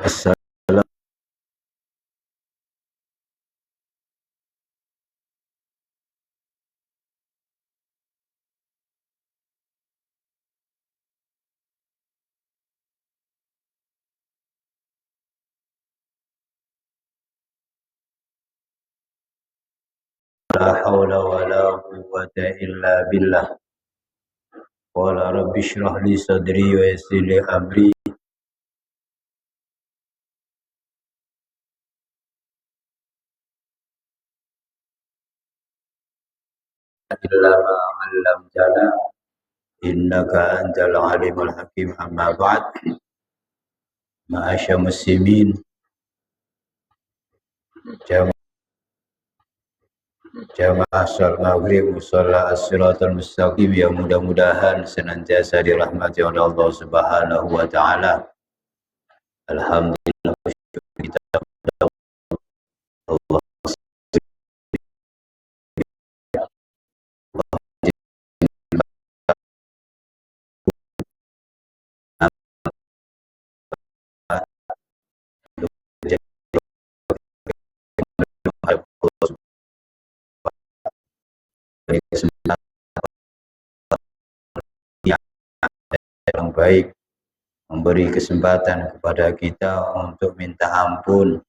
Assalamu la haula wala quwwata illa billah. Qala rabbi shrah li sadri wa yassir li amri. Illa ma 'allamtana innaka antal alimul hakim. Amma ba'd. Ma'asyiral muslimin, jamaah salat maghrib musalla as-siratal mustaqim yang mudah-mudahan senantiasa dirahmati oleh Allah Subhanahu wa taala. Alhamdulillah, kita Allah yang baik, memberi kesempatan kepada kita untuk minta ampun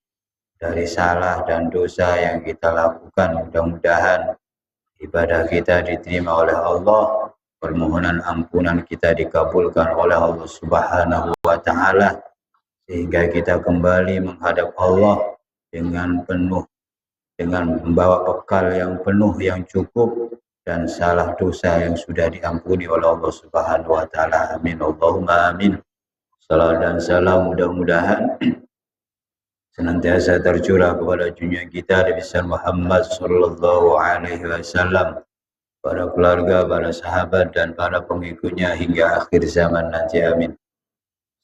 dari salah dan dosa yang kita lakukan. Mudah-mudahan ibadah kita diterima oleh Allah, permohonan ampunan kita dikabulkan oleh Allah Subhanahu wa taala, sehingga kita kembali menghadap Allah dengan membawa bekal yang penuh, yang cukup, dan salah dosa yang sudah diampuni oleh Allah Subhanahu wa taala. Amin Allahumma amin. Salam dan salam mudah-mudahan senantiasa tercurah kepada junjungan kita Nabi Muhammad sallallahu alaihi wasallam, para keluarga, para sahabat, dan para pengikutnya hingga akhir zaman nanti. Amin.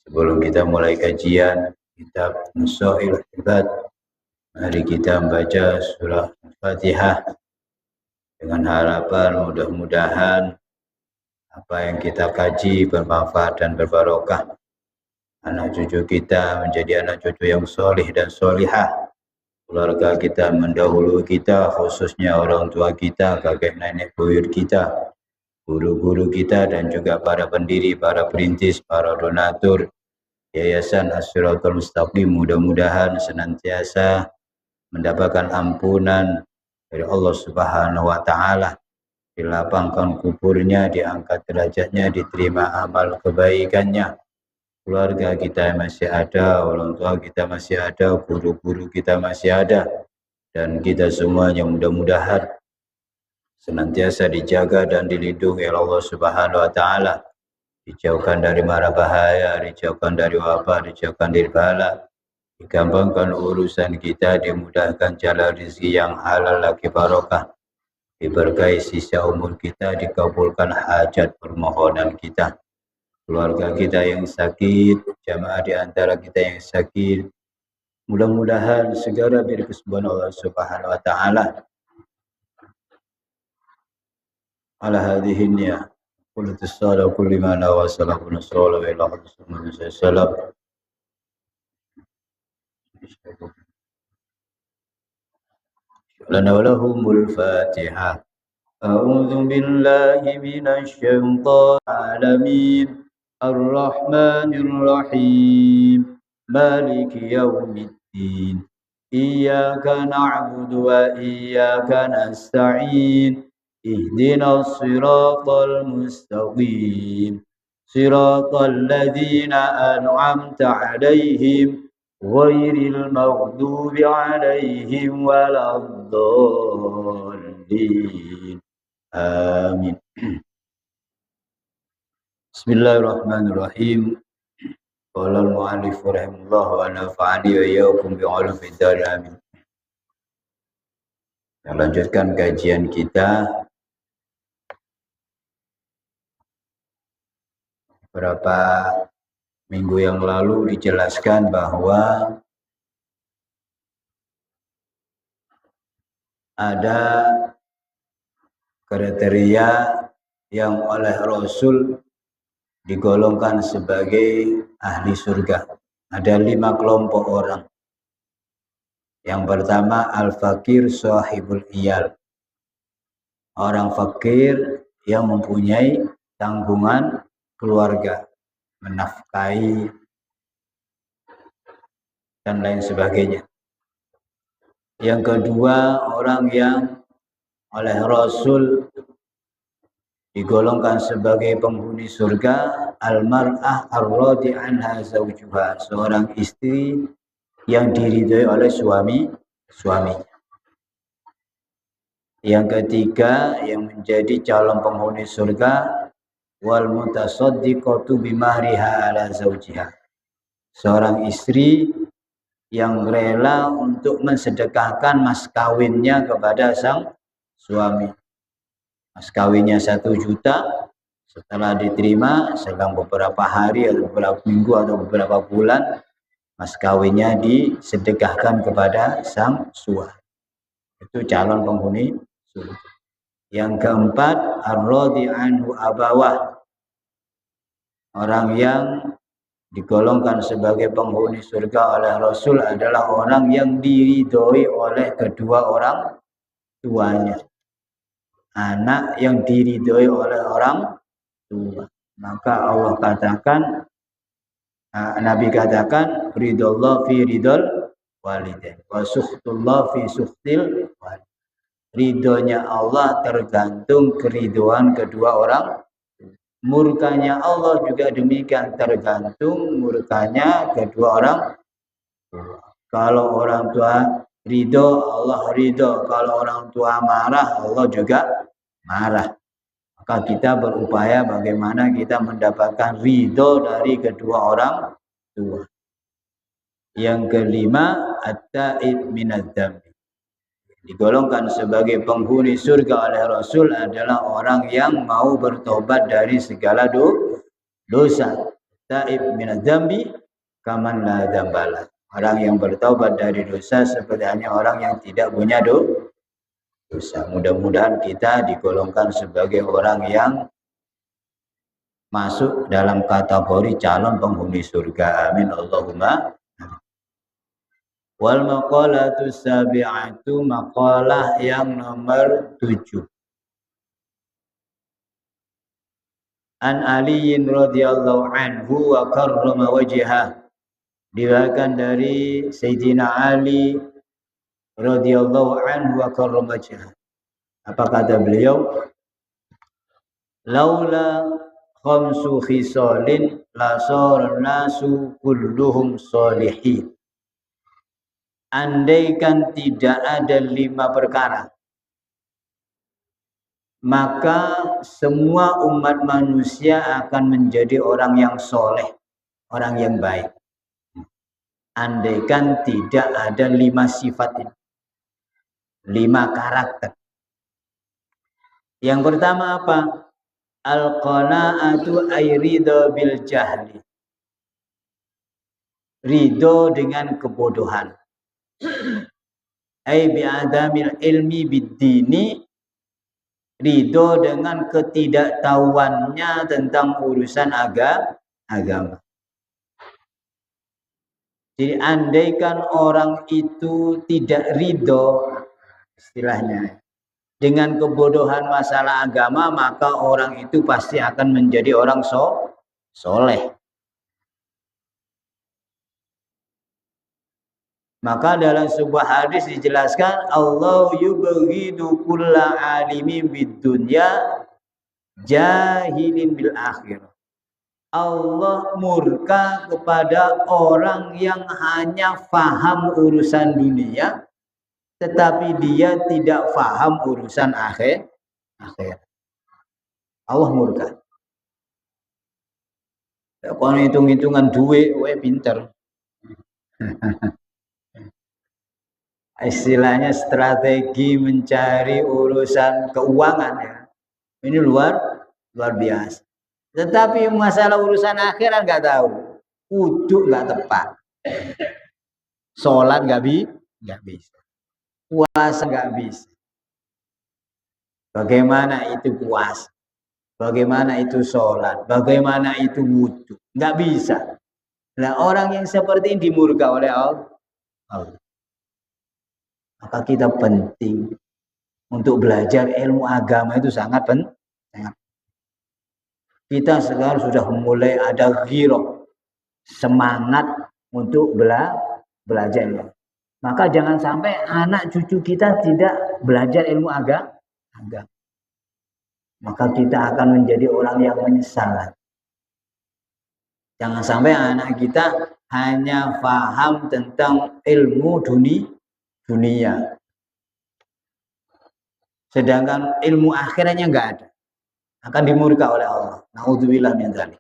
Sebelum kita mulai kajian kitab Nusail Ibad, mari kita membaca surah Al-Fatihah dengan harapan mudah-mudahan apa yang kita kaji bermanfaat dan berbarokah. Anak cucu kita menjadi anak cucu yang solih dan solihah. Keluarga kita mendahului kita, khususnya orang tua kita, kakek nenek buyut kita, guru-guru kita, dan juga para pendiri, para perintis, para donatur Yayasan As-Siratal Mustaqim, mudah-mudahan senantiasa mendapatkan ampunan dari Allah Subhanahu wa taala, dilapangkan kuburnya, diangkat derajatnya, diterima amal kebaikannya. Keluarga kita masih ada, orang tua kita masih ada, guru-guru kita masih ada, dan kita semuanya mudah-mudahan senantiasa dijaga dan dilindungi oleh Allah Subhanahu wa taala, dijauhkan dari mara bahaya, dijauhkan dari wabah, dijauhkan dari bala, digampangkan urusan kita, dimudahkan jalan rezeki yang halal lagi barokah, diberkahi sisa umur kita, dikabulkan hajat permohonan kita. Keluarga kita yang sakit, jamaah di antara kita yang sakit, mudah-mudahan segera diberi kesembuhan Allah Subhanahu wa taala. Ala hadhihi niyah qul tisala kulli ma la wa salamun sallallahu alaihi wasallam. Lana walahumul Fatihah. A'udzu billahi minasy syaithanir alamin. Ar-Rahmanir Rahim. Maliki yaumiddin. Iyyaka na'budu wa iyyaka nasta'in. Ihdinas siratal mustaqim. Siratal ladzina an'amta 'alaihim ghairil maghdubi 'alaihim waladdallin. Amin. Bismillahirrahmanirrahim. Qala al-mu'allif rahimahullah wa nafa'ani wa iyyakum bi 'ulumid dar. Amin. Kita lanjutkan kajian kita. Beberapa minggu yang lalu dijelaskan bahwa ada kriteria yang oleh Rasul digolongkan sebagai ahli surga. Ada 5 kelompok orang. Yang pertama al-fakir sahibul iyal. Orang fakir yang mempunyai tanggungan keluarga, menafkahi dan lain sebagainya. Yang kedua, orang yang oleh Rasul digolongkan sebagai penghuni surga, al-mar'ah ar-radi anha zawjuha, seorang istri yang diridhoi oleh suaminya. Yang ketiga, yang menjadi calon penghuni surga, wal mutasaddiqatu bimahriha ala zawjiha, seorang istri yang rela untuk mensedekahkan mas kawinnya kepada sang suami. Mas kawinnya 1 juta, setelah diterima selang beberapa hari atau beberapa minggu atau beberapa bulan, mas kawinnya disedekahkan kepada sang suami. Itu calon penghuni surga. Yang keempat, ar-radi anhu abawah, orang yang digolongkan sebagai penghuni surga oleh Rasul adalah orang yang diridhoi oleh kedua orang tuanya. Anak yang diridhoi oleh orang tua. Maka Allah katakan, Nabi katakan, ridallah fi ridal walidain wa sukhtullah fi sukhtil walidain. Ridhonya Allah tergantung keriduan kedua orang. Murkanya Allah juga demikian, tergantung murkanya kedua orang. Kalau orang tua ridho, Allah ridho. Kalau orang tua marah, Allah juga marah. Maka kita berupaya bagaimana kita mendapatkan ridho dari kedua orang tua. Yang kelima, at-taib minadz-dzambi, digolongkan sebagai penghuni surga oleh Rasul adalah orang yang mau bertobat dari segala dosa. Taib minadz-dzambi kaman la dzambala, orang yang bertobat dari dosa seperti hanya orang yang tidak punya dosa. Mudah-mudahan kita digolongkan sebagai orang yang masuk dalam kategori calon penghuni surga. Amin Allahumma. Wal maqalatu sabi'atu, maqalah yang nomor 7. An Aliin radhiyallahu anhu wa karrama wajhah, diriwayatkan dari Sayyidina Ali radhiyallahu anhu wa karrama wajhah. Apa kata beliau? Laula khamsu khisalin la sara nasu kulluhum salihin. Andaikan tidak ada 5 perkara, maka semua umat manusia akan menjadi orang yang soleh, orang yang baik. Andaikan tidak ada 5 sifat ini, 5 karakter. Yang pertama apa? Al-qana'atu ay ridho bil jahli, ridho dengan kebodohan. Ai bi'adamil ilmi bid-dini, ridho dengan ketidaktahuannya tentang urusan agama. Jadi andaikan orang itu tidak ridho, istilahnya, dengan kebodohan masalah agama, maka orang itu pasti akan menjadi orang soleh. Maka dalam sebuah hadis dijelaskan, Allah yubghidu kulla alimin bid dunya jahilin bil akhirah. Allah murka kepada orang yang hanya faham urusan dunia, tetapi dia tidak faham urusan akhir. Allah murka. Kalau hitung-hitungan duit, pinter. Istilahnya strategi mencari urusan keuangan, ya. Ini luar biasa. Tetapi masalah urusan akhirat nggak tahu. Wudhu nggak tepat, sholat nggak bisa, puasa nggak bisa. Bagaimana itu puasa? Bagaimana itu sholat? Bagaimana itu wudhu? Nggak bisa. Nah, orang yang seperti ini dimurka oleh Allah. Maka kita penting untuk belajar ilmu agama itu sangat penting. Kita sekarang sudah mulai ada ghirah, semangat untuk belajar. Maka jangan sampai anak cucu kita tidak belajar ilmu agama. Maka kita akan menjadi orang yang menyesal. Jangan sampai anak kita hanya paham tentang ilmu dunia. Sedangkan ilmu akhirnya enggak ada. Akan dimurka oleh Allah. Naudzubillah min dzalik.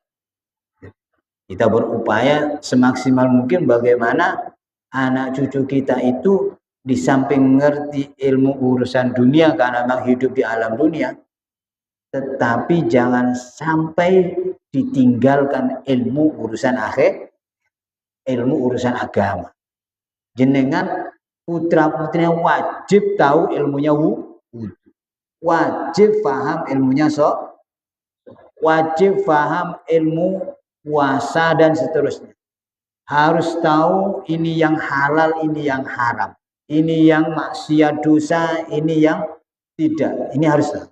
Kita berupaya semaksimal mungkin bagaimana anak cucu kita itu di samping ngerti ilmu urusan dunia karena memang hidup di alam dunia, tetapi jangan sampai ditinggalkan ilmu urusan akhir, ilmu urusan agama. Jenengan putra-putrinya wajib tahu ilmunya wudhu, wajib paham ilmunya wajib paham ilmu puasa dan seterusnya. Harus tahu ini yang halal, ini yang haram, ini yang maksiat dosa, ini yang tidak. Ini harus tahu.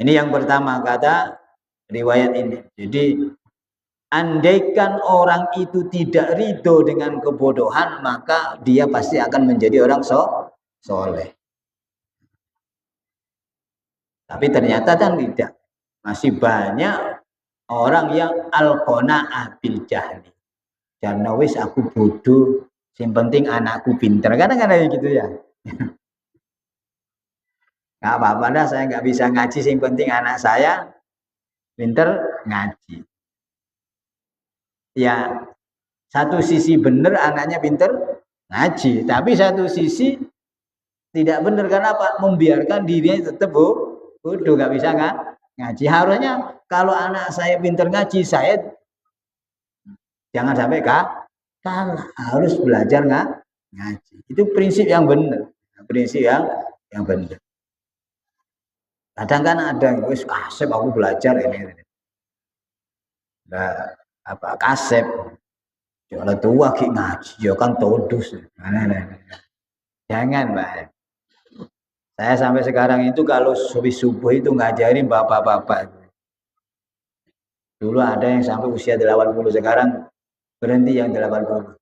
Ini yang pertama kata riwayat ini. Jadi andaikan orang itu tidak ridho dengan kebodohan, maka dia pasti akan menjadi orang soleh. Tapi ternyata kan tidak. Masih banyak orang yang al-qana'ah bil jahli. Karena wis aku bodoh, yang penting anakku pintar. Kadang-kadang gitu ya. Nggak apa-apa dah, saya nggak bisa ngaji, yang penting anak saya pintar ngaji. Ya, satu sisi benar anaknya pintar ngaji, tapi satu sisi tidak benar. Kenapa? Membiarkan dirinya tetap bodoh, nggak bisa ngaji. Harusnya kalau anak saya pintar ngaji, saya jangan sampai kalah, harus belajar ngaji. Itu prinsip yang benar, prinsip yang benar. Kadang kan ada wis kasep aku belajar ini. Nah, apa kasep? Jangan tua ki ngaji, ya kan todus. Jangan, Mbak. Saya sampai sekarang itu kalau subuh itu ngajarin bapak-bapak. Dulu ada yang sampai usia 80, sekarang berhenti yang 80.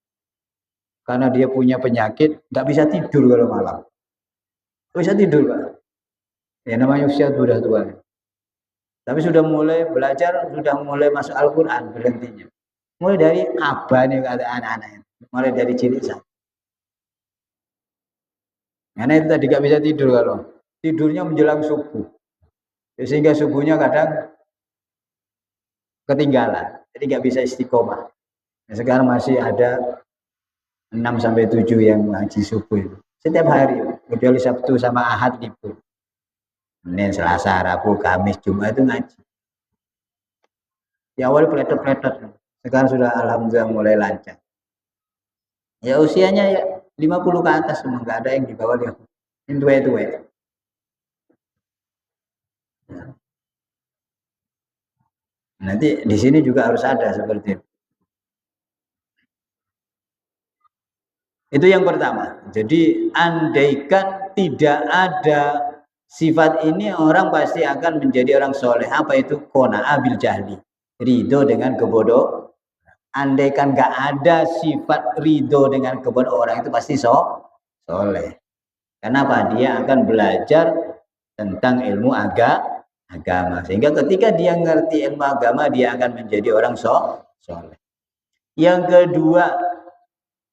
Karena dia punya penyakit, nggak bisa tidur kalau malam. Bisa tidur, Pak. Ya namanya usia sudah tua. Tapi sudah mulai belajar, sudah mulai masuk Al-Quran berhentinya. Mulai dari abah nih kata anak-anaknya. Mulai dari cilik saja. Karena itu tadi gak bisa tidur kalau. Tidurnya menjelang subuh. Sehingga subuhnya kadang ketinggalan. Jadi gak bisa istiqomah. Nah, sekarang masih ada 6-7 yang ngaji subuh itu. Setiap hari. Kecuali Sabtu sama Ahad libur. Senin, Selasa, Rabu, Kamis, Jumat itu ngaji. Ya awal pletot-pletot. Sekarang sudah alhamdulillah mulai lancar. Ya usianya ya 50 ke atas semua, nggak ada yang di bawah dia. Ini tua-tua. Nanti di sini juga harus ada seperti itu. Itu yang pertama. Jadi andaikan tidak ada sifat ini, orang pasti akan menjadi orang soleh. Apa itu? Qana'ah bil jahli. Ridho dengan kebodohan. Andaikan nggak ada sifat ridho dengan kebodohan, orang itu pasti soleh. Kenapa? Dia akan belajar tentang ilmu agama. Sehingga ketika dia ngerti ilmu agama, dia akan menjadi orang soleh. Yang kedua,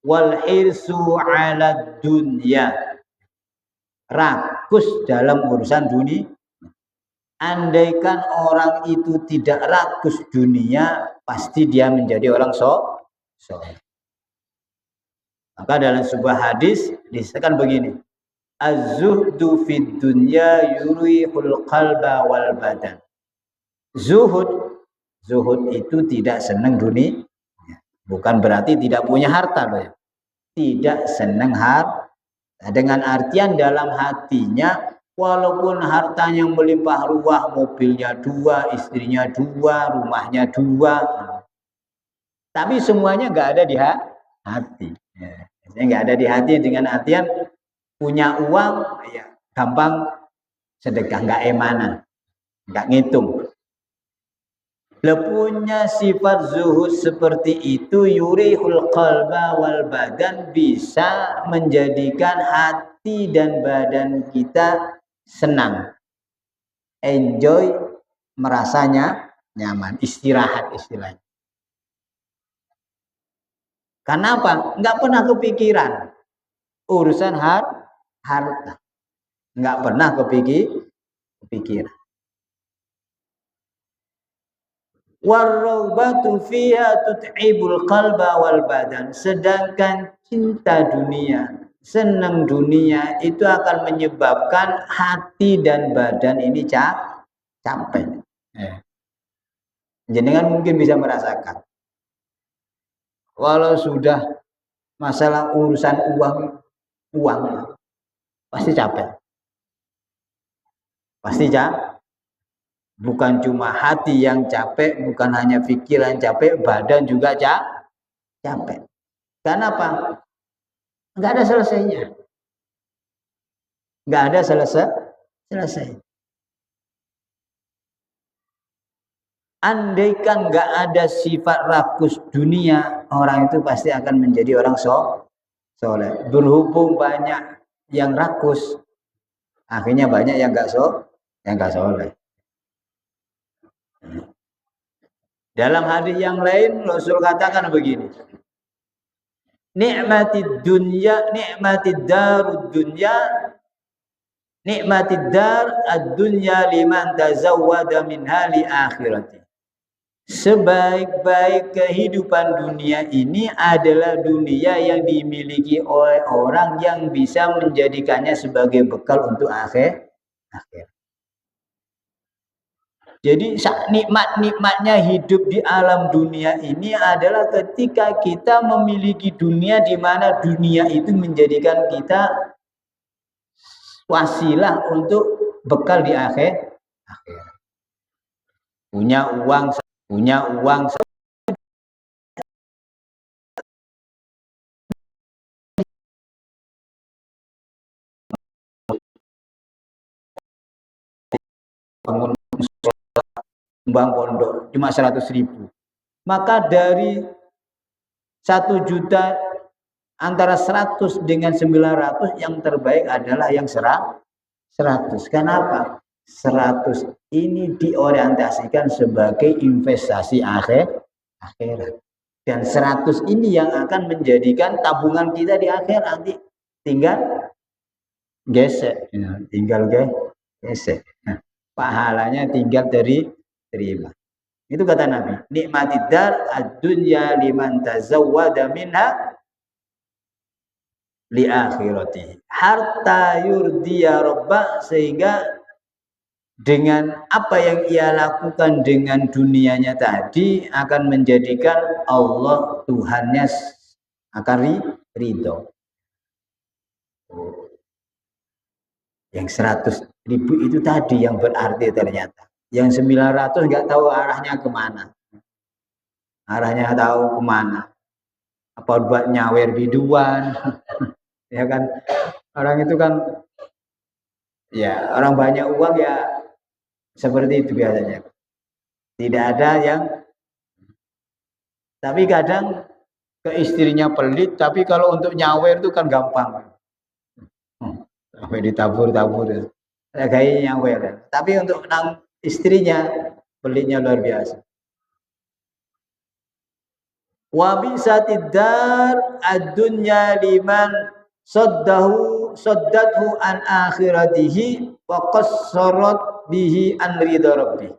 wal hirsu 'ala dunya. Rakus dalam urusan dunia. Andaikan orang itu tidak rakus dunia, pasti dia menjadi orang soleh. Maka dalam sebuah hadis disebutkan begini, az-zuhdu fid dunya yurihul qalba wal badan. Zuhud itu tidak senang dunia. Bukan berarti tidak punya harta loh ya. Tidak senang harta. Dengan artian dalam hatinya Walaupun hartanya melimpah ruah, mobilnya 2, istrinya 2, rumahnya 2, tapi semuanya nggak ada di hati. Ya, nggak ada di hati dengan artian punya uang, ya gampang sedekah, nggak emanan, nggak ngitung. Punya sifat zuhud seperti itu yurihul qalba wal badan, bisa menjadikan hati dan badan kita senang, enjoy, merasanya nyaman, istirahat istilahnya. Karena apa? Nggak pernah kepikiran urusan harta, nggak pernah kepikiran. Warraubatu fiha tut'ibul qalba wal badan, sedangkan cinta dunia, senang dunia itu akan menyebabkan hati dan badan ini capek. Jenengan mungkin bisa merasakan. Walau sudah masalah urusan uang pasti capek. Pasti capek. Bukan cuma hati yang capek, bukan hanya pikiran capek, badan juga capek. Karena apa? Nggak ada selesainya. Nggak ada selesai. Andaikan nggak ada sifat rakus dunia, orang itu pasti akan menjadi orang soleh. Berhubung banyak yang rakus, akhirnya banyak yang nggak soleh. Dalam hadis yang lain Rasul katakan begini, nikmatid dunya, nikmatid darud dunya, nikmatid dar ad-dunya liman tazawwada minha li akhirati. Sebaik-baik kehidupan dunia ini adalah dunia yang dimiliki oleh orang yang bisa menjadikannya sebagai bekal untuk akhir. Jadi nikmat-nikmatnya hidup di alam dunia ini adalah ketika kita memiliki dunia di mana dunia itu menjadikan kita wasilah untuk bekal di akhir. Punya uang bangun pondok cuma 100.000. Maka dari 1 juta antara 100 dengan 900 yang terbaik adalah yang 100. Kenapa? 100 ini diorientasikan sebagai investasi akhirat. Dan 100 ini yang akan menjadikan tabungan kita di akhir nanti. Tinggal gesek. Nah, pahalanya tinggal terima. Itu kata Nabi, nikmatid dar ad-dunya liman tazawwada minha li akhirati harta yurdiya rabbah, sehingga dengan apa yang ia lakukan dengan dunianya tadi akan menjadikan Allah Tuhannya akan ridho. Yang 100.000 itu tadi yang berarti ternyata. Yang 900 nggak tahu arahnya kemana. Arahnya tahu kemana. Apa buat nyawer biduan. Ya kan. Orang itu kan, ya orang banyak uang ya seperti itu biasanya. Tidak ada yang, tapi kadang ke istrinya pelit, tapi kalau untuk nyawer itu kan gampang. Sampai ditabur-tabur. Gaya nyawer. Tapi untuk istrinya pelitnya luar biasa. Wa bisatid dar ad-dunya liman saddathu an akhiratihi wa qassarat bihi an ridha rabbi.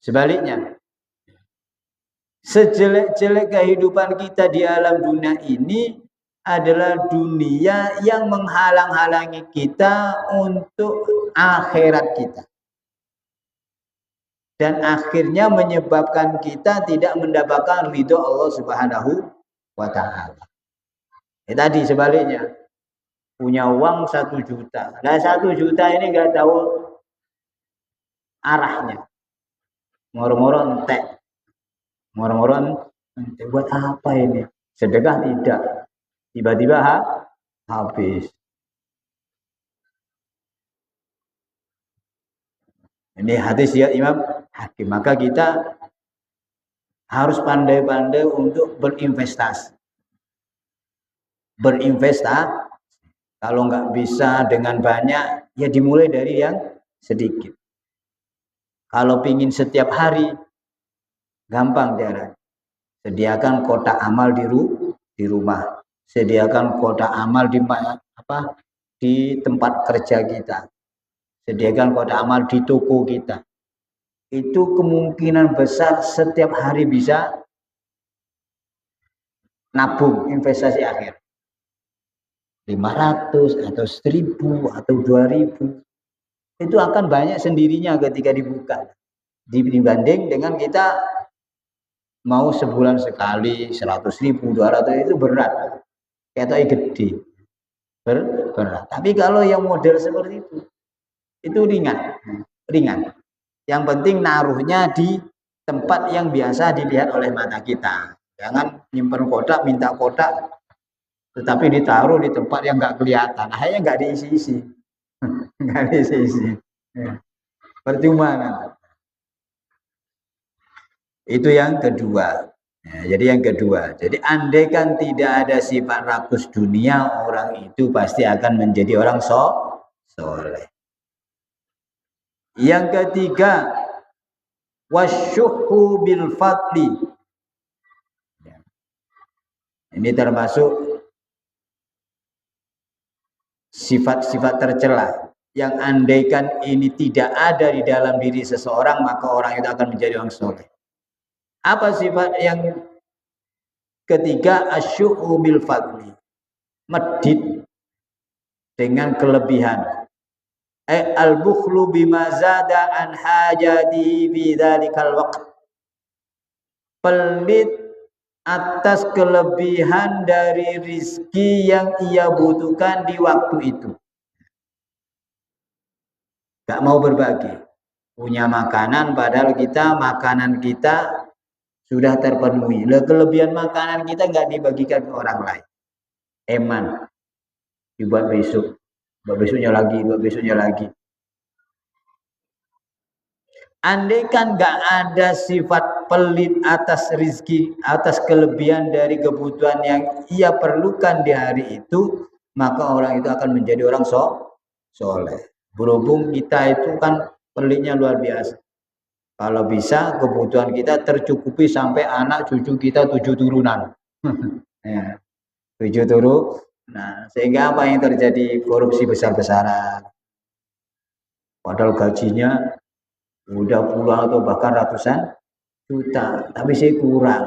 Sebaliknya, sejelek-jelek kehidupan kita di alam dunia ini adalah dunia yang menghalang-halangi kita untuk akhirat kita. Dan akhirnya menyebabkan kita tidak mendapatkan ridho Allah Subhanahu wa ta'ala. Tadi sebaliknya, punya uang 1 juta. Nah 1 juta ini nggak tahu arahnya. Moro-moro entek. Moro-moro entek. Buat apa ini? Sedekah tidak. Tiba-tiba habis. Ini hadis ya Imam Hakim. Maka kita harus pandai-pandai untuk berinvestasi. Kalau nggak bisa dengan banyak, ya dimulai dari yang sedikit. Kalau pingin setiap hari, gampang cara. Sediakan kotak amal di rumah. Sediakan kotak amal di tempat kerja kita. Sediakan kotak amal di toko kita. Itu kemungkinan besar setiap hari bisa nabung investasi akhir. 500 atau 1000 atau 2000. Itu akan banyak sendirinya ketika dibuka. Dibanding dengan kita mau sebulan sekali 100.000, 200 itu berat. Ketoknya gede. Berat. Tapi kalau yang model seperti itu ringan. Yang penting naruhnya di tempat yang biasa dilihat oleh mata kita. Jangan nyimpen kotak, minta kotak, tetapi ditaruh di tempat yang nggak kelihatan. Akhirnya nggak diisi-isi. Nggak diisi-isi. Percuma nanti. Itu yang kedua. Jadi yang kedua. Jadi andai kan tidak ada sifat rakus dunia, orang itu pasti akan menjadi orang soleh. Yang ketiga, wasyuhu bil fadli. Ini termasuk sifat-sifat tercela yang andaikan ini tidak ada di dalam diri seseorang, maka orang itu akan menjadi orang soleh. Apa sifat yang ketiga? Asyuhu bil fadli. Medit dengan kelebihan. Al-bukhlu bima zada an hajatihi fi dzalikal waqt. Pelit atas kelebihan dari rizki yang ia butuhkan di waktu itu. Gak mau berbagi. Punya makanan padahal makanan kita sudah terpenuhi. Kelebihan makanan kita gak dibagikan ke orang lain. Eman. Dibuat besok. Besoknya lagi. Andai kan gak ada sifat pelit atas rizki, atas kelebihan dari kebutuhan yang ia perlukan di hari itu, maka orang itu akan menjadi orang soleh. Berhubung kita itu kan pelitnya luar biasa. Kalau bisa kebutuhan kita tercukupi sampai anak cucu kita 7 turunan. 7 turun. Nah, sehingga apa yang terjadi? Korupsi besar-besaran. Padahal gajinya udah puluhan atau bahkan ratusan juta, tapi saya kurang.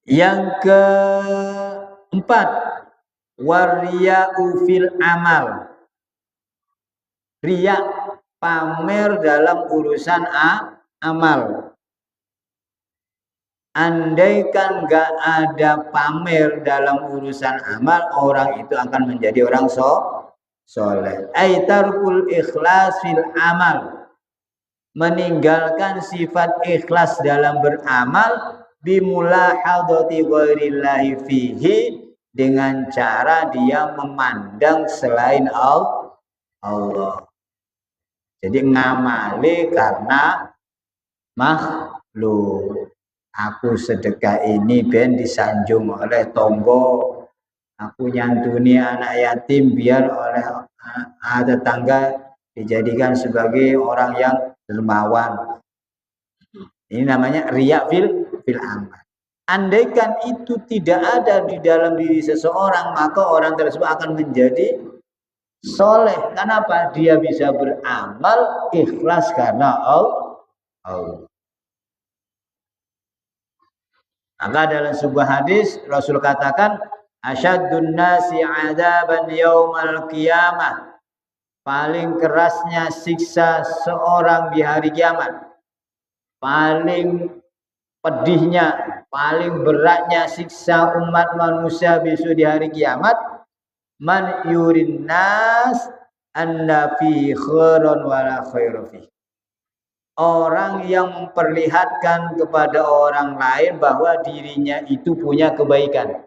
Yang keempat, wariya'u fil amal. Riya, pamer dalam urusan amal. Andaikan gak ada pamer dalam urusan amal, orang itu akan menjadi orang soleh. Aitarkul ikhlas fil amal. Meninggalkan sifat ikhlas dalam beramal bimulahadati ghairillahi fihi, dengan cara dia memandang selain Allah. Jadi ngamali karena makhluk. Aku sedekah ini ben disanjung oleh tonggo. Aku nyantuni anak yatim biar oleh tetangga dijadikan sebagai orang yang dermawan. Ini namanya riya fil amal. Andaikan itu tidak ada di dalam diri seseorang, maka orang tersebut akan menjadi soleh. Kenapa? Dia bisa beramal ikhlas karena Allah. Maka dalam sebuah hadis Rasul katakan, asyaddun nasi adzaban yaumal qiyamah. Paling kerasnya siksa seorang di hari kiamat. Paling pedihnya, paling beratnya siksa umat manusia besok di hari kiamat, man yurin nas anna fi khairan wala khairu fi. Orang yang memperlihatkan kepada orang lain bahwa dirinya itu punya kebaikan,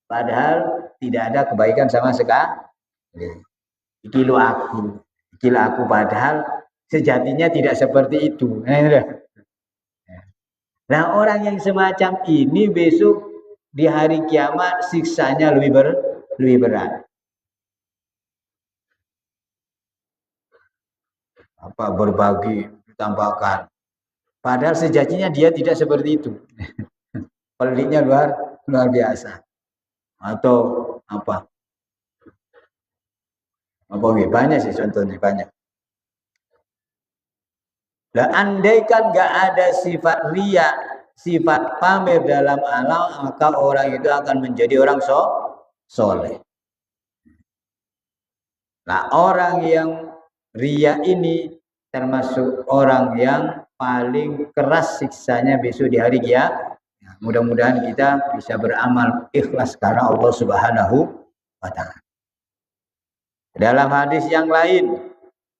padahal tidak ada kebaikan sama sekali. Ikilah aku, padahal sejatinya tidak seperti itu. Nah, orang yang semacam ini besok di hari kiamat siksanya lebih berat. Apa berbagi ditambahkan. Padahal sejatinya dia tidak seperti itu. Peliknya luar biasa. Atau apa? Banyak sih contohnya, banyak. Nah, andaikan nggak ada sifat riya, sifat pamer dalam alam, maka orang itu akan menjadi orang soleh. Nah, orang yang riya ini termasuk orang yang paling keras siksanya besok di hari kiamat. Nah, mudah-mudahan kita bisa beramal ikhlas karena Allah Subhanahu wa Ta'ala. Dalam hadis yang lain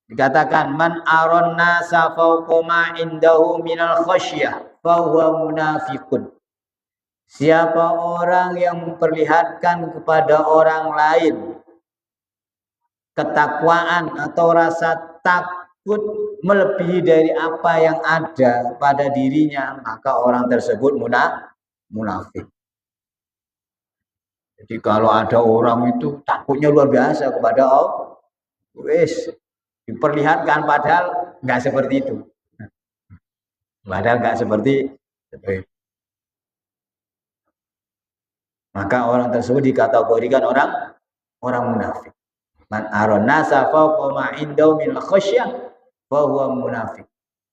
dikatakan, man aron nasa fawqa ma indahu minal khasyah fa huwa munafiqun. Siapa orang yang memperlihatkan kepada orang lain ketakwaan atau rasa takut melebihi dari apa yang ada pada dirinya, maka orang tersebut munafik. Jadi kalau ada orang itu takutnya luar biasa kepada Allah, diperlihatkan padahal nggak seperti itu. Padahal nggak seperti itu. Maka orang tersebut dikategorikan orang munafik. Man arona safaqo ma indau min khasyah fa huwa munafik.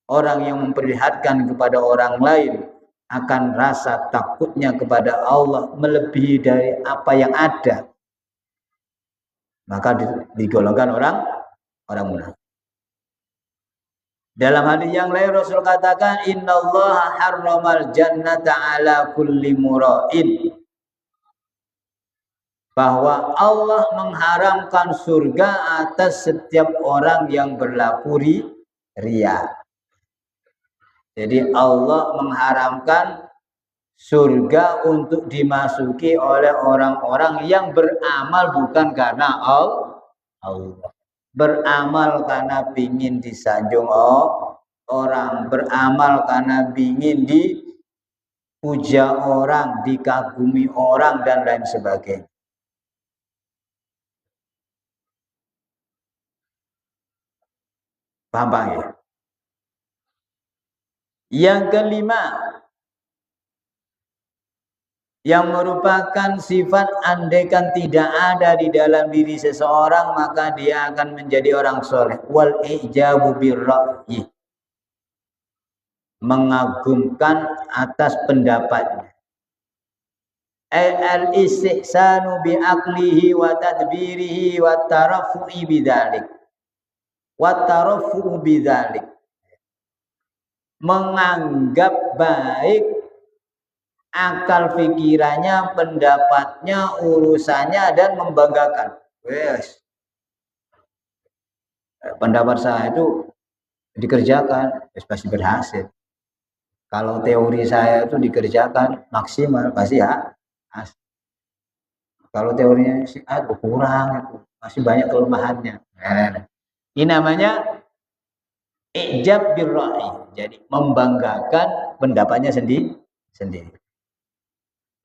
Orang yang memperlihatkan kepada orang lain akan rasa takutnya kepada Allah melebihi dari apa yang ada, maka digolongkan orang munafik. Dalam hadis yang lain Rasul katakan, innallaha harramal jannata ala kulli mura'in. Bahwa Allah mengharamkan surga atas setiap orang yang berlaku riya. Jadi Allah mengharamkan surga untuk dimasuki oleh orang-orang yang beramal bukan karena Allah. Beramal karena ingin disanjung orang, beramal karena ingin dipuja orang, dikagumi orang dan lain sebagainya. Paham ya? Yang kelima, yang merupakan sifat andaikan tidak ada di dalam diri seseorang, maka dia akan menjadi orang soleh. Wal ijabu birra'yi, mengagumkan atas pendapatnya. Al istihsanu bi aqlihi wa tadbirihi wa tarafu'i bidzalik. Wa tarafu'u bidzalik, menganggap baik akal pikirannya, pendapatnya, urusannya, dan membanggakan. Pendapat saya itu dikerjakan, pasti berhasil. Kalau teori saya itu dikerjakan maksimal, pasti ya. Kalau teorinya sih kurang, itu masih banyak kelemahannya. Ini namanya ijab birra'i, jadi membanggakan pendapatnya sendiri.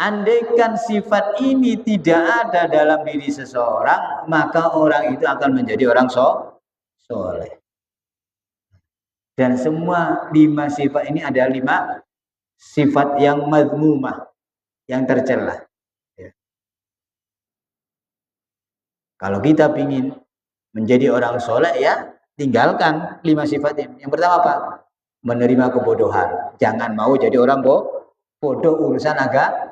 Andaikan sifat ini tidak ada dalam diri seseorang, maka orang itu akan menjadi orang soleh. Dan semua 5 sifat ini adalah 5 sifat yang mazmumah, yang tercela. Ya. Kalau kita ingin menjadi orang soleh, ya tinggalkan 5 sifat ini. Yang pertama apa? Menerima kebodohan. Jangan mau jadi orang bodoh urusan agama.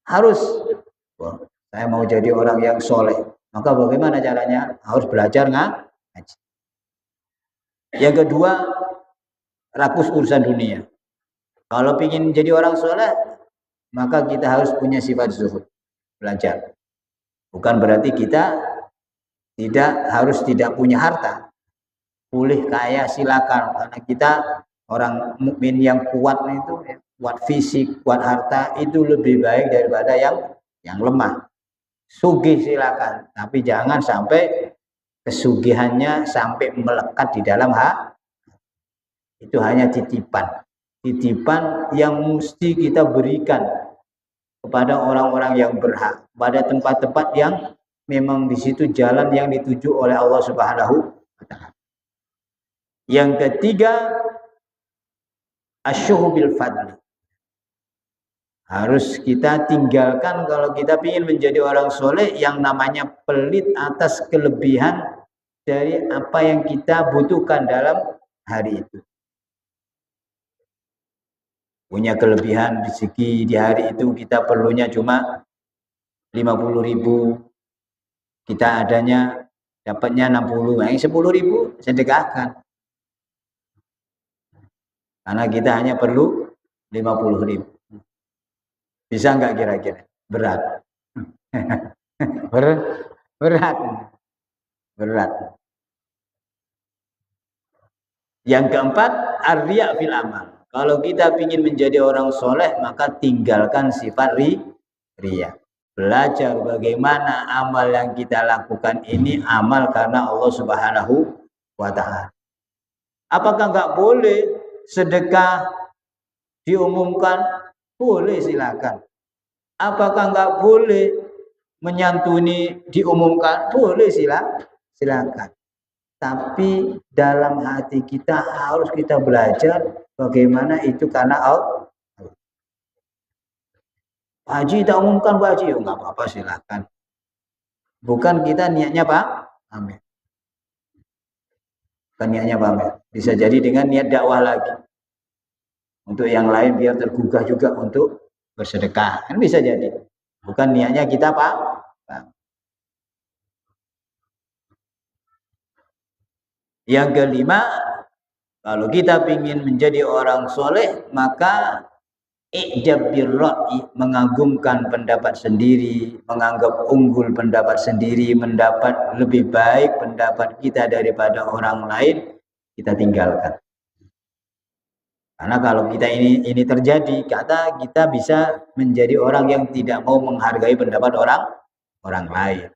Harus, saya mau jadi orang yang soleh. Maka bagaimana caranya? Harus belajar ngaji. Yang kedua, rakus urusan dunia. Kalau ingin jadi orang soleh, maka kita harus punya sifat zuhud, belajar. Bukan berarti kita tidak punya harta, boleh kaya silakan, karena kita orang mukmin yang kuat itu, kuat fisik, kuat harta itu lebih baik daripada yang lemah. Sugih silakan, tapi jangan sampai kesugihannya sampai melekat di dalam hati. Itu hanya titipan yang mesti kita berikan kepada orang-orang yang berhak, pada tempat-tempat yang memang di situ jalan yang dituju oleh Allah Subhanahu wa taala. Yang ketiga, asyuhu bil fadli. Harus kita tinggalkan kalau kita ingin menjadi orang soleh yang namanya pelit atas kelebihan dari apa yang kita butuhkan dalam hari itu. Punya kelebihan rezeki di hari itu, kita perlunya cuma 50.000, kita adanya dapatnya 60, yang 10.000 sedekahkan. Karena kita hanya perlu 50.000. Bisa nggak kira-kira? Berat. Berat. Yang keempat, ar-riya fil amal. Kalau kita ingin menjadi orang soleh, maka tinggalkan sifat riya. Belajar bagaimana amal yang kita lakukan ini amal karena Allah Subhanahu wa taala. Apakah nggak boleh sedekah diumumkan? Boleh, silakan. Apakah nggak boleh menyantuni diumumkan? Boleh, silakan. Tapi dalam hati kita harus kita belajar bagaimana itu karena Allah. Pak Haji tak umumkan, Pak Haji, nggak apa-apa, silakan. Bukan kita niatnya Pak Amin. Bukan niatnya Pak Amin. Bisa jadi dengan niat dakwah lagi. Untuk yang lain biar tergugah juga untuk bersedekah. Kan bisa jadi. Bukan niatnya kita Pak. Yang kelima, kalau kita ingin menjadi orang soleh, maka i'jab birra'i, mengagumkan pendapat sendiri, menganggap unggul pendapat sendiri, mendapat lebih baik pendapat kita daripada orang lain, kita tinggalkan. Karena kalau kita ini terjadi, kata kita bisa menjadi orang yang tidak mau menghargai pendapat orang lain.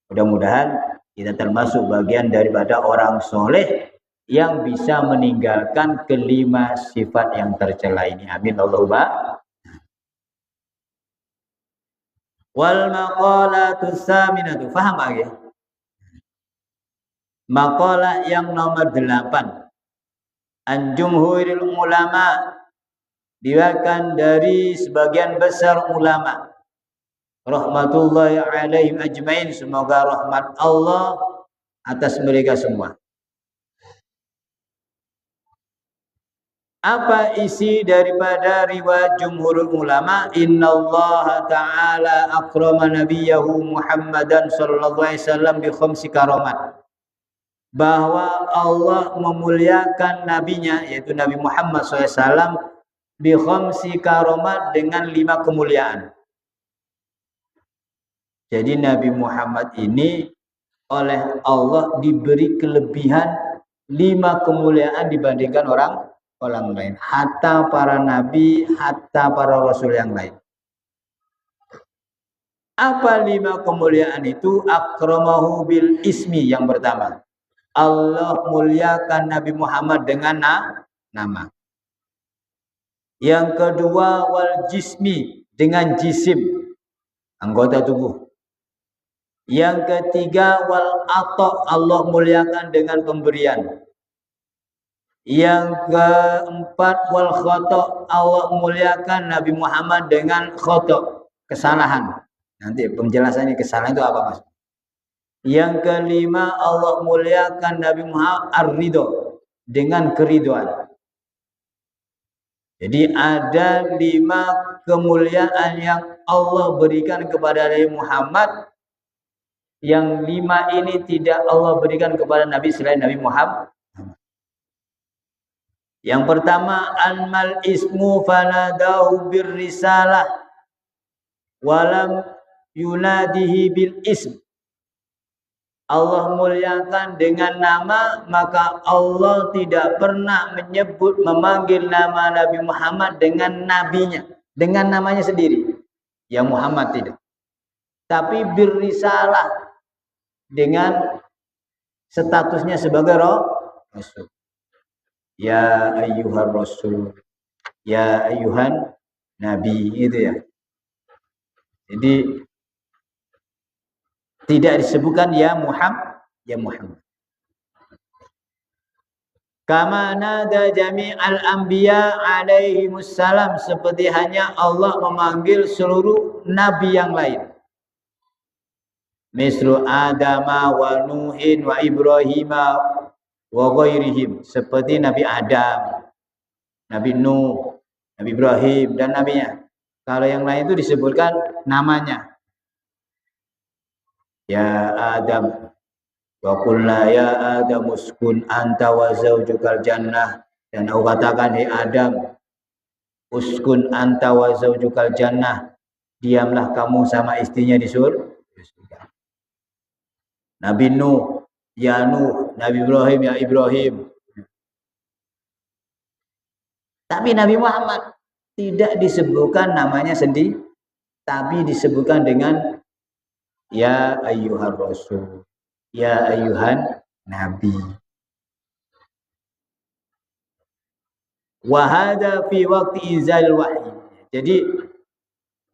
Mudah-mudahan kita termasuk bagian daripada orang soleh yang bisa meninggalkan kelima sifat yang tercela ini. Amin Allahumma. Wal maqalatu tsaminatu. Faham lagi? Maqalah yang nomor 8. An jumhuril ulama, diriwayatkan dari sebagian besar ulama rahmatullahi alaihim ajmain, semoga rahmat Allah atas mereka semua. Apa isi daripada riwayat jumhurul ulama? Innallaha ta'ala akrama nabiyahu Muhammadan sallallahu alaihi wasallam bi khamsi karamat. Bahwa Allah memuliakan nabinya, yaitu Nabi Muhammad SAW, bi khamsi karamat, dengan 5 kemuliaan. Jadi Nabi Muhammad ini oleh Allah diberi kelebihan 5 kemuliaan dibandingkan orang lain, hatta para nabi, hatta para rasul yang lain. Apa 5 kemuliaan itu? Akramahu bil ismi, yang pertama, Allah muliakan Nabi Muhammad dengan nama. Yang kedua, wal jismi, dengan jisim, anggota tubuh. Yang ketiga, wal ato, Allah muliakan dengan pemberian. Yang keempat, wal khoto, Allah muliakan Nabi Muhammad dengan khoto, kesalahan. Nanti penjelasannya kesalahan itu apa Mas? Yang kelima, Allah muliakan Nabi Muhammad ar-ridho, dengan keridhaan. Jadi ada 5 kemuliaan yang Allah berikan kepada Nabi Muhammad. Yang 5 ini tidak Allah berikan kepada Nabi selain Nabi Muhammad. Yang pertama, anmal ismu fanadahu birrisalah walam yunadihi bil ism. Allah muliakan dengan nama, maka Allah tidak pernah memanggil nama Nabi Muhammad dengan nabinya, dengan namanya sendiri. Ya Muhammad tidak. Tapi birrisalah, dengan statusnya sebagai Rasul. Ya ayyuhar Rasul, ya ayyuhan Nabi, itu ya. Jadi tidak disebutkan ya Muhammad, ya Muhammad. Kama nada jami'al anbiya alaihi wassalam, seperti hanya Allah memanggil seluruh nabi yang lain. Mislu Adama wa Nuhin wa Ibrahima wa ghairihim, seperti Nabi Adam, Nabi Nuh, Nabi Ibrahim dan nabinya. Kalau yang lain itu disebutkan namanya. Ya Adam wa qulna ya Adam uskun anta wa zaujukal jannah, dan aku katakan hai Adam, uskun anta wa zaujukal jannah, diamlah kamu sama istrinya di surga. Nabi Nuh, ya Nuh, Nabi Ibrahim, ya Ibrahim. Tapi Nabi Muhammad tidak disebutkan namanya sendiri, tapi disebutkan dengan ya ayyuhar Rasul, ya ayyuhan Nabi. Wa hadza fi waqti izal wahyi. Jadi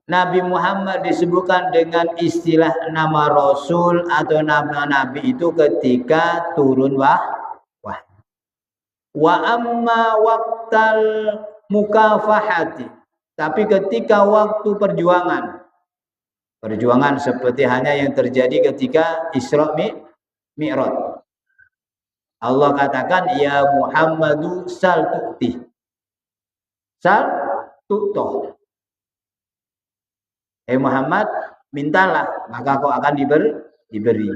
Nabi Muhammad disebutkan dengan istilah nama Rasul atau nama Nabi itu ketika turun wahyu. Wa amma waqtal mukafahati, tapi ketika waktu perjuangan seperti hanya yang terjadi ketika Isra Mi'raj. Allah katakan ya Muhammadu sal tu'ti. Sal tu'toh. Muhammad, mintalah, maka kau akan diberi.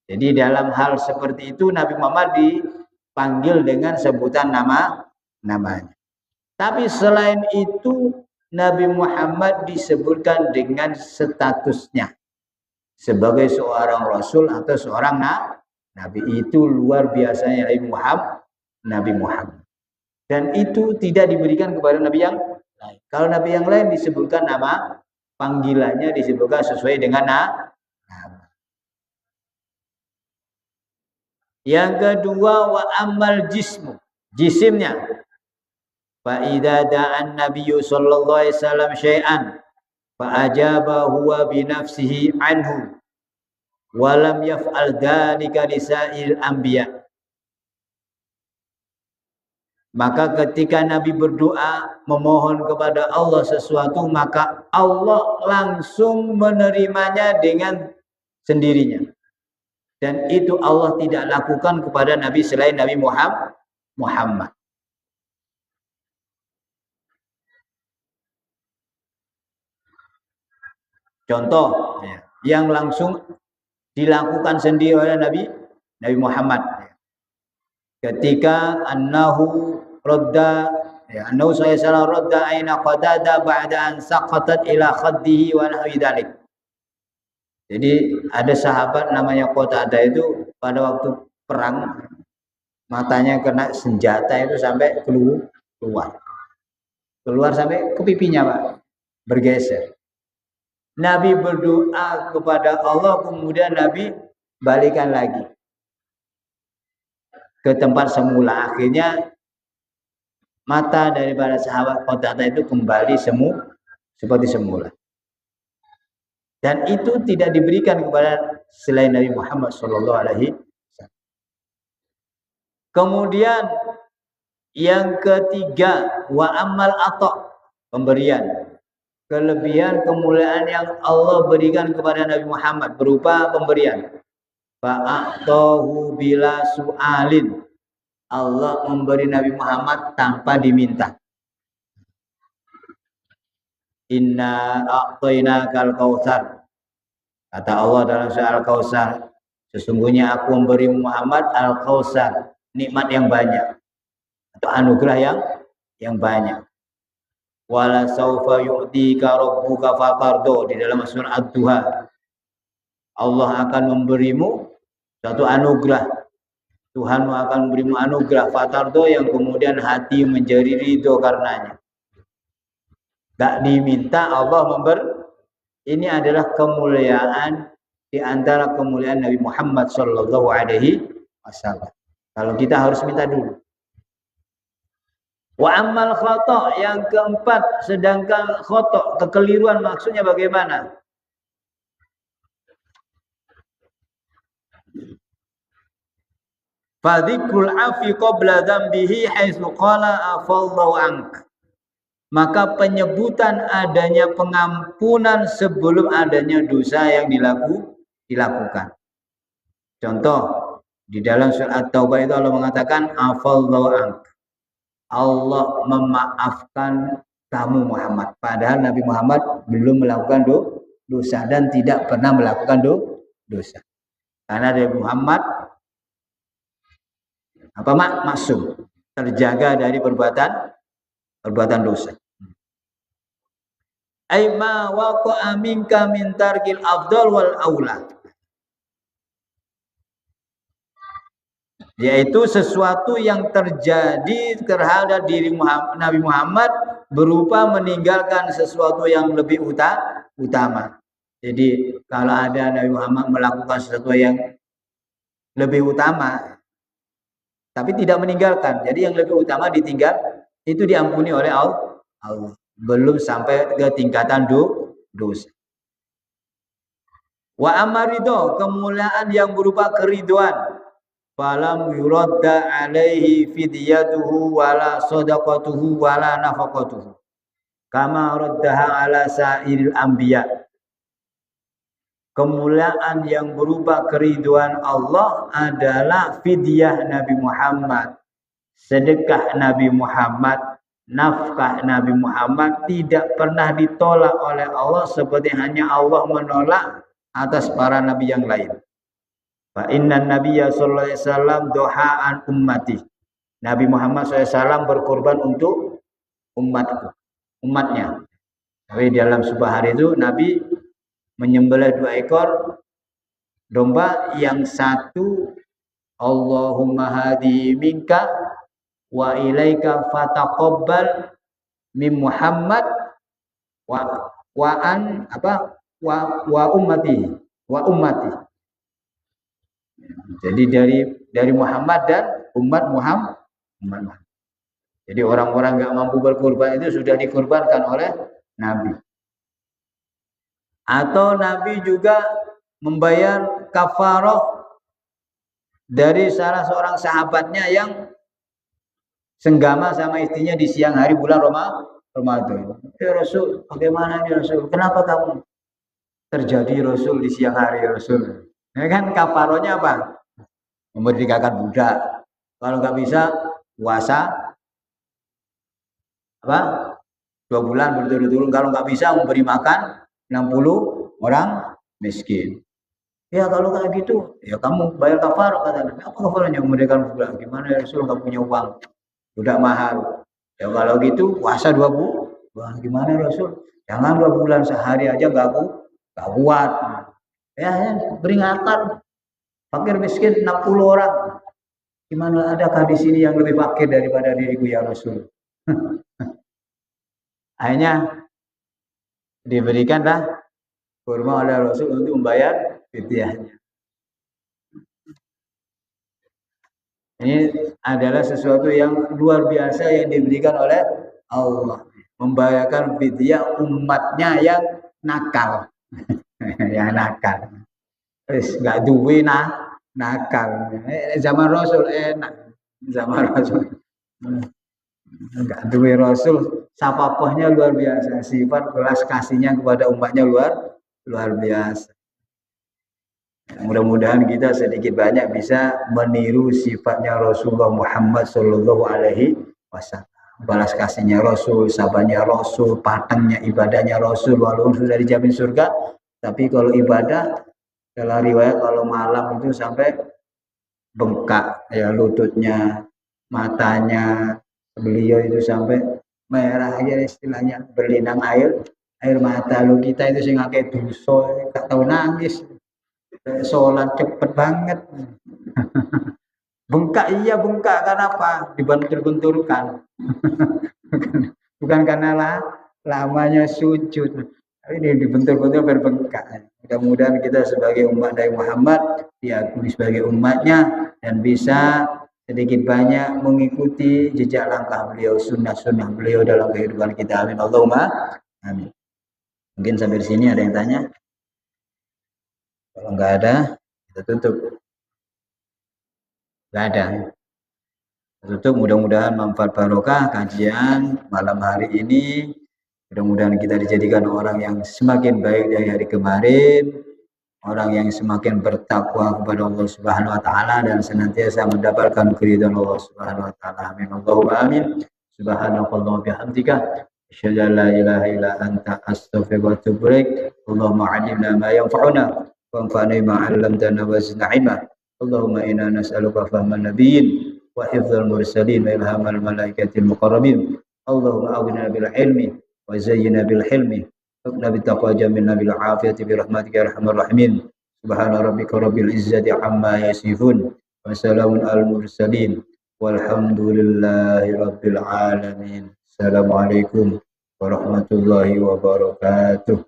Jadi dalam hal seperti itu Nabi Muhammad dipanggil dengan sebutan namanya. Tapi selain itu Nabi Muhammad disebutkan dengan statusnya sebagai seorang Rasul atau seorang Nabi. Itu luar biasanya Nabi Muhammad. Dan itu tidak diberikan kepada Nabi yang lain. Kalau Nabi yang lain disebutkan nama, panggilannya disebutkan sesuai dengan nama. Yang kedua, wa amal jismu, jisimnya. Fa idza da'an nabiyyu sallallahu alaihi wasallam syai'an fa ajaba huwa bi nafsihi anhu wa lam yaf'al dzalika li sa'il anbiya. Maka ketika Nabi berdoa memohon kepada Allah sesuatu, maka Allah langsung menerimanya dengan sendirinya. Dan itu Allah tidak lakukan kepada Nabi selain Nabi Muhammad. Contoh yang langsung dilakukan sendiri oleh Nabi Muhammad. Ketika annahu radda, annahu sallallahu radda aina qadada ba'da an saqatat ila khaddihi wa nahwi dzalik. Jadi ada sahabat namanya Qatadah itu pada waktu perang matanya kena senjata itu sampai keluar sampai ke pipinya, Pak, bergeser. Nabi berdoa kepada Allah, kemudian Nabi balikan lagi ke tempat semula. Akhirnya mata daripada sahabat Qatadah itu kembali seperti semula. Dan itu tidak diberikan kepada selain Nabi Muhammad sallallahu alaihi wasallam. Kemudian yang ketiga, wa amal ata, pemberian. Kelebihan kemuliaan yang Allah berikan kepada Nabi Muhammad berupa pemberian. Fa'atahu bila su'alin. Allah memberi Nabi Muhammad tanpa diminta. Inna a'tainakal kautsar. Kata Allah dalam surah Al-Kautsar, sesungguhnya aku memberi Muhammad Al-Kautsar, nikmat yang banyak. atau anugerah yang banyak. Wala saufa yu'tika rabbuka fatardo, di dalam surah Ad-Duha. Allah akan memberimu satu anugerah. Tuhanmu akan memberimu anugerah fatardo yang kemudian hati menjadi ridho karenanya. Gak diminta Allah ini adalah kemuliaan di antara kemuliaan Nabi Muhammad sallallahu alaihi wasallam. Kalau kita harus minta dulu. Wa ammal khata', yang keempat, sedangkan khata', kekeliruan, maksudnya bagaimana? Fadhikrul afi qabla dzambihi haitsu qala afallahu ank. Maka penyebutan adanya pengampunan sebelum adanya dosa yang dilakukan. Contoh, di dalam surat At-Taubah itu Allah mengatakan afallahu ank. Allah memaafkan kamu Muhammad. Padahal Nabi Muhammad belum melakukan dosa dan tidak pernah melakukan dosa. Karena Nabi Muhammad maksum, terjaga dari perbuatan dosa. Aima waqa'a minka min tarkil afdal wal aula. Yaitu sesuatu yang terjadi terhadap diri Nabi Muhammad berupa meninggalkan sesuatu yang lebih utama. Jadi kalau ada Nabi Muhammad melakukan sesuatu yang lebih utama tapi tidak meninggalkan, jadi yang lebih utama ditinggal, itu diampuni oleh Allah. Belum sampai ke tingkatan dosa. Wa amarido, kemuliaan yang berupa keriduan. Falam yuradda alaihi fidyatuhu wala sadaqatuhu wala nafaqatuhu kama raddaha ala sairil anbiya. Kemuliaan yang berupa keriduan Allah adalah fidyah Nabi Muhammad, sedekah Nabi Muhammad, nafkah Nabi Muhammad tidak pernah ditolak oleh Allah seperti hanya Allah menolak atas para nabi yang lain. Fa inna nabiyya sallallahu alaihi wasallam dohaan ummati. Nabi Muhammad SAW berkorban untuk umatnya. Tapi dalam sebuah hari itu Nabi menyembelih 2 ekor domba, yang satu Allahumma hadi minka wa ilaika fataqabbal min Muhammad wa ummati. Jadi dari Muhammad dan umat Muhammad. Jadi orang-orang enggak mampu berkorban itu sudah dikorbankan oleh Nabi. Atau Nabi juga membayar kafarah dari salah seorang sahabatnya yang senggama sama istrinya di siang hari bulan Ramadan. Ya Rasul, bagaimana ini Rasul? Kenapa kamu terjadi Rasul di siang hari Rasul? Ya kan kafarohnya apa? Memerdekakan budak. Kalau nggak bisa puasa 2 bulan berturut-turut. Kalau nggak bisa memberi makan 60 orang miskin. Ya kalau kayak gitu, ya kamu bayar kafarah, kata Nabi. Apa kafarahnya? Memerdekakan budak. Gimana ya Rasul, nggak punya uang, budak mahal. Ya kalau gitu puasa 2 bulan. Wah, gimana Rasul? Jangan 2 bulan, sehari aja nggak kuat. Ya, peringatan fakir miskin 60 orang. Gimana, adakah di sini yang lebih fakir daripada diriku ya Rasul? Akhirnya diberikanlah kurma oleh Rasul untuk membayar fidyahnya. Ini adalah sesuatu yang luar biasa yang diberikan oleh Allah. Membayarkan fidyah umatnya yang nakal. Yang nakal. Terus nggak duwe nakal. Zaman Rasul enak. Zaman Rasul nggak duwe Rasul, sapapohnya luar biasa. Sifat belas kasihnya kepada umatnya luar biasa. Mudah-mudahan kita sedikit banyak bisa meniru sifatnya Rasulullah Muhammad Sallallahu Alaihi Wasallam. Balas kasihnya Rasul, sabarnya Rasul, patangnya ibadahnya Rasul, walaupun sudah dijamin surga. Tapi kalau ibadah, dalam riwayat kalau malam itu sampai bengkak ya lututnya, matanya, Beliau itu sampai merah aja istilahnya, berlinang air mata. Lu kita itu sih ngake dosa, gak tahu nangis. Sholat cepet banget. Bengkak, iya bengkak, kenapa? Dibentur-benturkan. Bukan karena lamanya sujud. Tapi ini dibentur-bentur berbengkak. Mudah-mudahan kita sebagai umat dari Muhammad diakui sebagai umatnya dan bisa sedikit banyak mengikuti jejak langkah beliau, sunnah-sunnah beliau dalam kehidupan kita. Amin. Allahumma amin. Mungkin sampai di sini ada yang tanya? Kalau nggak ada, kita tutup. Nggak ada. Kita tutup. Mudah-mudahan manfaat barokah kajian malam hari ini. Mudah-mudahan kita dijadikan orang yang semakin baik dari hari kemarin, orang yang semakin bertakwa kepada Allah Subhanahu wa taala dan senantiasa mendapatkan keridhaan Allah Subhanahu wa taala. Amin. Allahumma amin. Subhanakallahumma bihamdika asyhadu an la ilaha illa anta astaghfiruka wa atubu ilaik. Allahumma 'allimna ma yanfa'una wanfa'na bima 'allamtana wa zidna 'ilma. Allahumma inna nas'aluka fahman nabiyyin wa hifdzal mursalin wa ilhamal malaikatil muqarrabin. Allahumma aghna bil ilmi wa zayyina bil hilmi. Nabi taqwa jamilna bil afiyati bi rahmatika ya arhamar rahimin. Subhana rabbika rabbil izzati amma yasifun wa salamun al mursalin walhamdulillahi rabbil alamin. Assalamualaikum warahmatullahi wabarakatuh.